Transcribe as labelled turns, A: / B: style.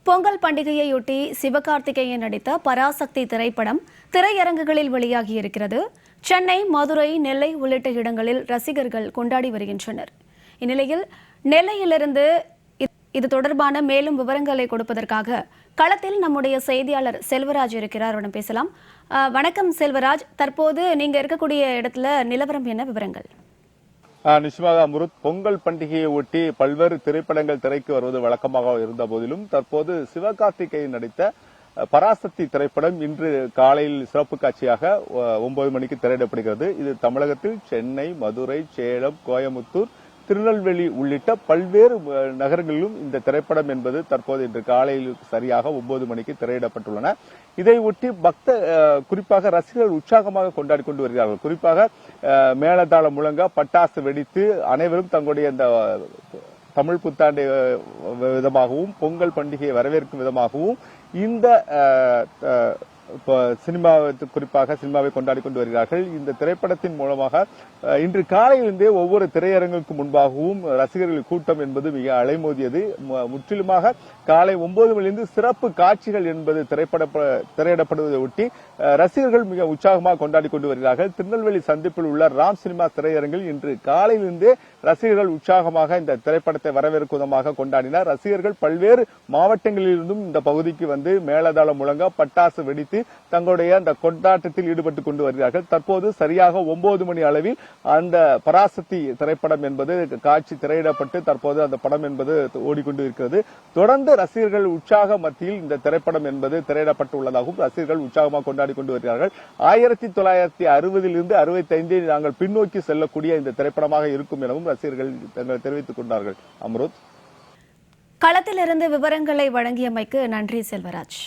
A: பொங்கல் பண்டிகையையொட்டி சிவகார்த்திகேயன் நடித்த பராசக்தி திரைப்படம் திரையரங்குகளில் வெளியாகியிருக்கிறது. சென்னை, மதுரை, நெல்லை உள்ளிட்ட இடங்களில் ரசிகர்கள் கொண்டாடி வருகின்றனர். இந்நிலையில் நெல்லையிலிருந்து இது தொடர்பான மேலும் விவரங்களை கொடுப்பதற்காக களத்தில் நம்முடைய செய்தியாளர் செல்வராஜ் இருக்கிறார். அவரிடம் பேசலாம். வணக்கம் செல்வராஜ், தற்போது நீங்க இருக்கக்கூடிய இடத்துல நிலவரம் என்ன, விவரங்கள்?
B: நிச்சயமாக அம்ருத், பொங்கல் பண்டிகையை ஒட்டி பல்வேறு திரைப்படங்கள் திரைக்கு வருவது வழக்கமாக இருந்த போதிலும் தற்போது சிவகார்த்திகேயன் நடித்த பராசக்தி திரைப்படம் இன்று காலையில் சிறப்பு காட்சியாக 9 மணிக்கு திரையிடப்படுகிறது. இது தமிழகத்தில் சென்னை, மதுரை, சேலம், கோயமுத்தூர், திருநெல்வேலி உள்ளிட்ட பல்வேறு நகரங்களிலும் இந்த திரைப்படம் என்பது தற்போது இன்று காலையில் சரியாக 9 மணிக்கு திரையிடப்பட்டுள்ளன. இதை ஒட்டி குறிப்பாக ரசிகர்கள் உற்சாகமாக கொண்டாடி கொண்டு வருகிறார்கள். குறிப்பாக மேளதாளம் முழங்க, பட்டாசு வெடித்து அனைவரும் தங்களுடைய இந்த தமிழ் புத்தாண்டு விதமாகவும் பொங்கல் பண்டிகையை வரவேற்கும் விதமாகவும் இந்த குறிப்பாக சினிமாவை கொண்டாடி கொண்டு வருகிறார்கள். இந்த திரைப்படத்தின் மூலமாக இன்று காலையிலிருந்தே ஒவ்வொரு திரையரங்குக்கு முன்பாகவும் ரசிகர்கள் கூட்டம் என்பது மிக அலைமோதியது. முற்றிலுமாக காலை 9 மணியிலிருந்து சிறப்பு காட்சிகள் என்பது திரையிடப்படுவதை ஒட்டி ரசிகர்கள் மிக உற்சாகமாக கொண்டாடி கொண்டு வருகிறார்கள். திருநெல்வேலி சந்திப்பில் உள்ள ராம் சினிமா திரையரங்கில் இன்று காலையிலிருந்தே ரசிகர்கள் உற்சாகமாக இந்த திரைப்படத்தை வரவேற்கும் விதமாக கொண்டாடினார். ரசிகர்கள் பல்வேறு மாவட்டங்களிலிருந்தும் இந்த பகுதிக்கு வந்து மேளதாளம் முழங்க, பட்டாசு வெடித்து தங்களுடைய அந்த கொண்டாட்டத்தில் ஈடுபட்டுக் கொண்டு வருகிறார்கள். தற்போது சரியாக 9 மணி அளவில் அந்த பராசக்தி திரைப்படம் என்பது காட்சி திரையிடப்பட்டு தற்போது அந்த படம் என்பது ஓடிக்கொண்டு இருக்கிறது. தொடர்ந்து ரசிகர்கள் உற்சாக மத்தியில் இந்த திரைப்படம் என்பது திரையிடப்பட்டுள்ளதாகவும் ரசிகர்கள் உற்சாகமாக கொண்டாடி கொண்டு வருகிறார்கள். 1960 65 நாங்கள் பின்னோக்கி செல்லக்கூடிய இந்த திரைப்படமாக இருக்கும் எனவும் ரசிகர்கள் தங்கள் தெரிவித்துக் கொண்டார்கள். அம்ருத்,
A: களத்திலிருந்து விவரங்களை வழங்கியமைக்கு நன்றி செல்வராஜ்.